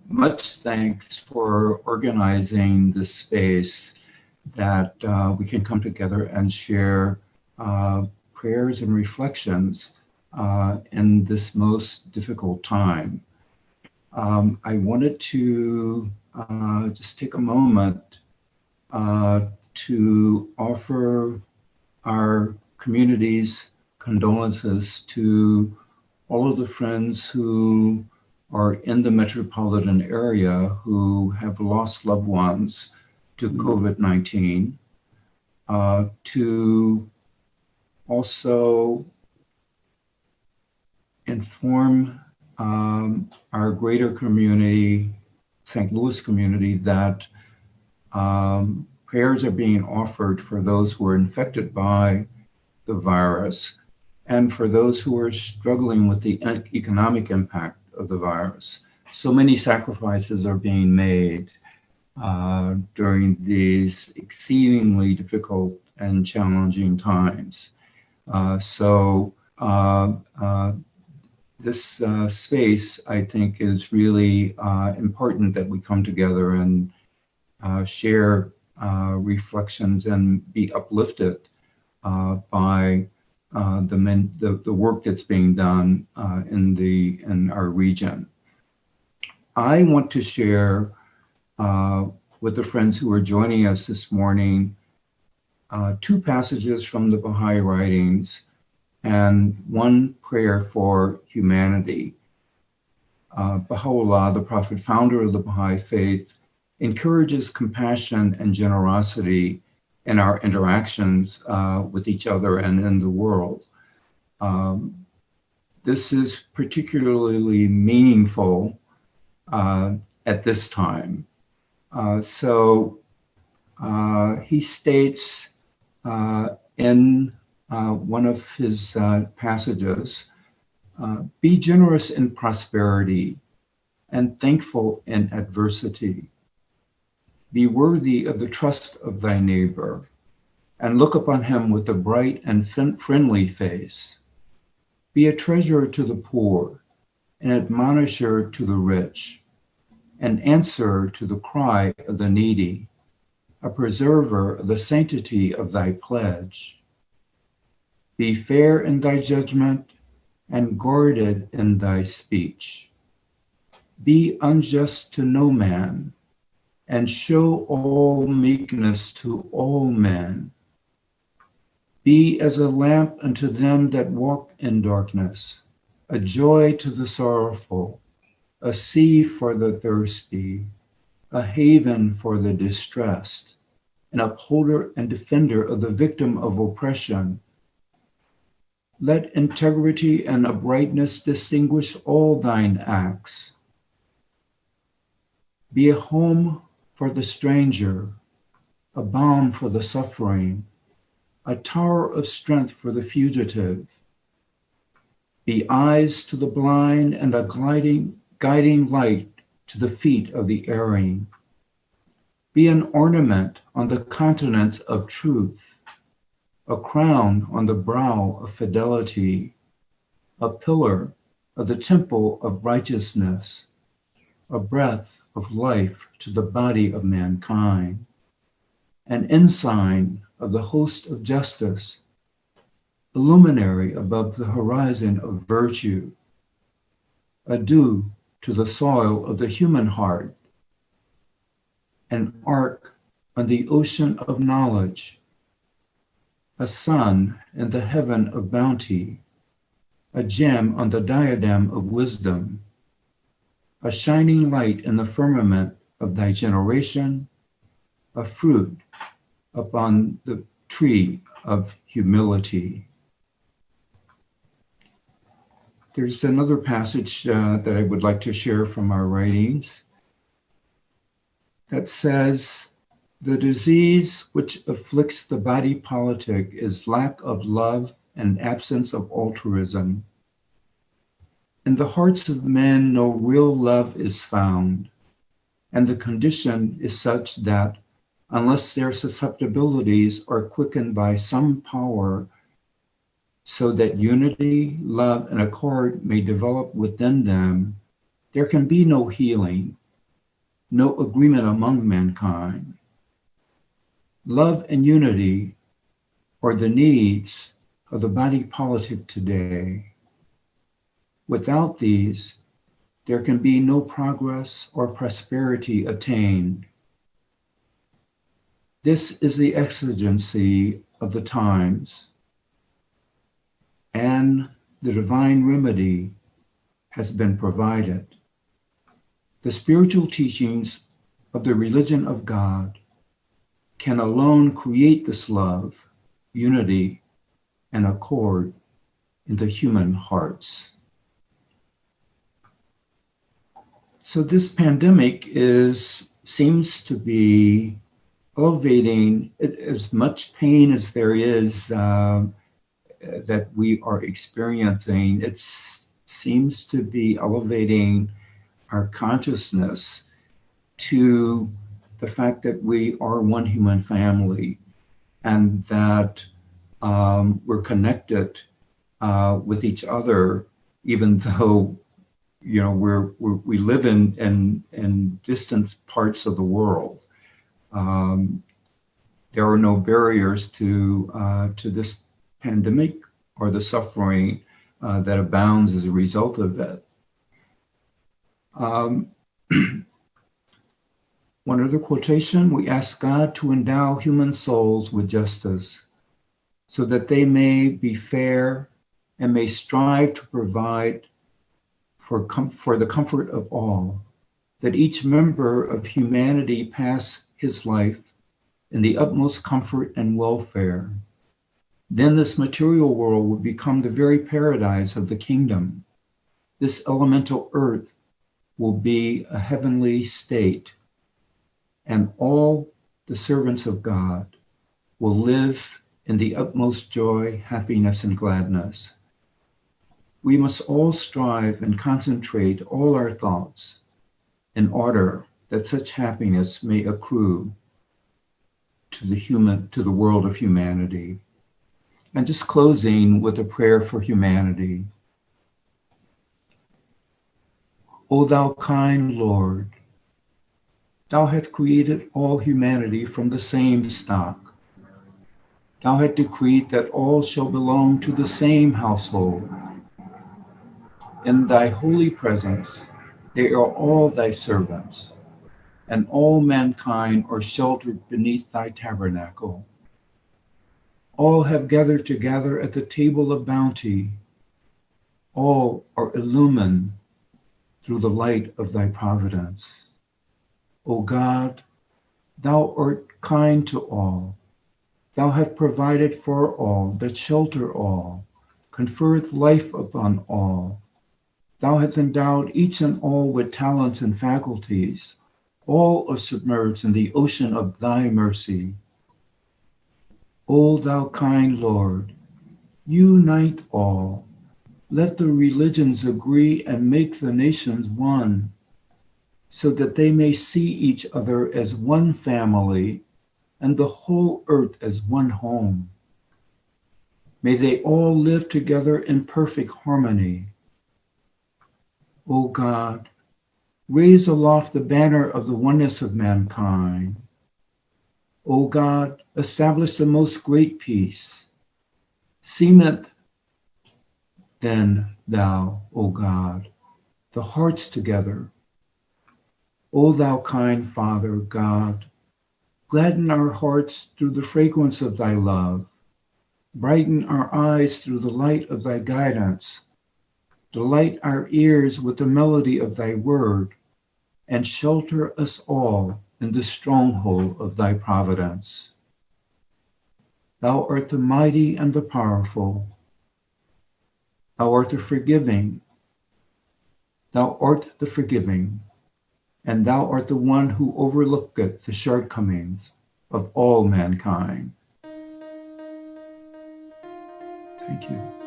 Much thanks for organizing this space that we can come together and share prayers and reflections in this most difficult time. I wanted to just take a moment to offer our community's condolences to all of the friends who are in the metropolitan area who have lost loved ones to COVID-19, to also inform our greater community, St. Louis community, that prayers are being offered for those who are infected by the virus and for those who are struggling with the economic impact of the virus. So many sacrifices are being made during these exceedingly difficult and challenging times. This space, I think, is really important that we come together and share reflections and be uplifted by the work that's being done in our region. I want to share with the friends who are joining us this morning two passages from the Baha'i writings and one prayer for humanity. Baha'u'llah, the prophet founder of the Baha'i faith, encourages compassion and generosity in our interactions with each other and in the world. This is particularly meaningful at this time. He states in one of his passages, be generous in prosperity and thankful in adversity. Be worthy of the trust of thy neighbor and look upon him with a bright and friendly face. Be a treasurer to the poor, an admonisher to the rich, an answerer to the cry of the needy, a preserver of the sanctity of thy pledge. Be fair in thy judgment and guarded in thy speech. Be unjust to no man, and show all meekness to all men. Be as a lamp unto them that walk in darkness, a joy to the sorrowful, a sea for the thirsty, a haven for the distressed, an upholder and defender of the victim of oppression. Let integrity and uprightness distinguish all thine acts. Be a home for the stranger, a balm for the suffering, a tower of strength for the fugitive. Be eyes to the blind and a guiding light to the feet of the erring. Be an ornament on the countenance of truth, a crown on the brow of fidelity, a pillar of the temple of righteousness, a breath of life to the body of mankind, an ensign of the host of justice, a luminary above the horizon of virtue, a dew to the soil of the human heart, an ark on the ocean of knowledge, a sun in the heaven of bounty, a gem on the diadem of wisdom, a shining light in the firmament of thy generation, a fruit upon the tree of humility. There's another passage that I would like to share from our writings that says, the disease which afflicts the body politic is lack of love and absence of altruism. In the hearts of men, no real love is found, and the condition is such that unless their susceptibilities are quickened by some power so that unity, love, and accord may develop within them, there can be no healing, no agreement among mankind. Love and unity are the needs of the body politic today. Without these, there can be no progress or prosperity attained. This is the exigency of the times, and the divine remedy has been provided. The spiritual teachings of the religion of God can alone create this love, unity, and accord in the human hearts. So this pandemic seems to be elevating as much pain as there is that we are experiencing. It seems to be elevating our consciousness to the fact that we are one human family and that we're connected with each other, even though we live in distant parts of the world. There are no barriers to this pandemic or the suffering that abounds as a result of it. One other quotation: we ask God to endow human souls with justice so that they may be fair and may strive to provide for the comfort of all, that each member of humanity pass his life in the utmost comfort and welfare. Then this material world will become the very paradise of the kingdom. This elemental earth will be a heavenly state, and all the servants of God will live in the utmost joy, happiness, and gladness. We must all strive and concentrate all our thoughts in order that such happiness may accrue to the world of humanity. And just closing with a prayer for humanity. O thou kind Lord, thou hast created all humanity from the same stock. Thou hast decreed that all shall belong to the same household. In thy holy presence, they are all thy servants, and all mankind are sheltered beneath thy tabernacle. All have gathered together at the table of bounty. All are illumined through the light of thy providence. O God, thou art kind to all. Thou hast provided for all, that shelter all, conferred life upon all. Thou hast endowed each and all with talents and faculties. All are submerged in the ocean of thy mercy. O thou kind Lord, unite all. Let the religions agree and make the nations one, so that they may see each other as one family and the whole earth as one home. May they all live together in perfect harmony. O God, raise aloft the banner of the oneness of mankind. O God, establish the most great peace. Cement then thou, O God, the hearts together. O thou kind Father, God, gladden our hearts through the fragrance of thy love. Brighten our eyes through the light of thy guidance. Delight our ears with the melody of thy word, and shelter us all in the stronghold of thy providence. Thou art the mighty and the powerful. Thou art the forgiving. Thou art the forgiving, and thou art the one who overlooketh the shortcomings of all mankind. Thank you.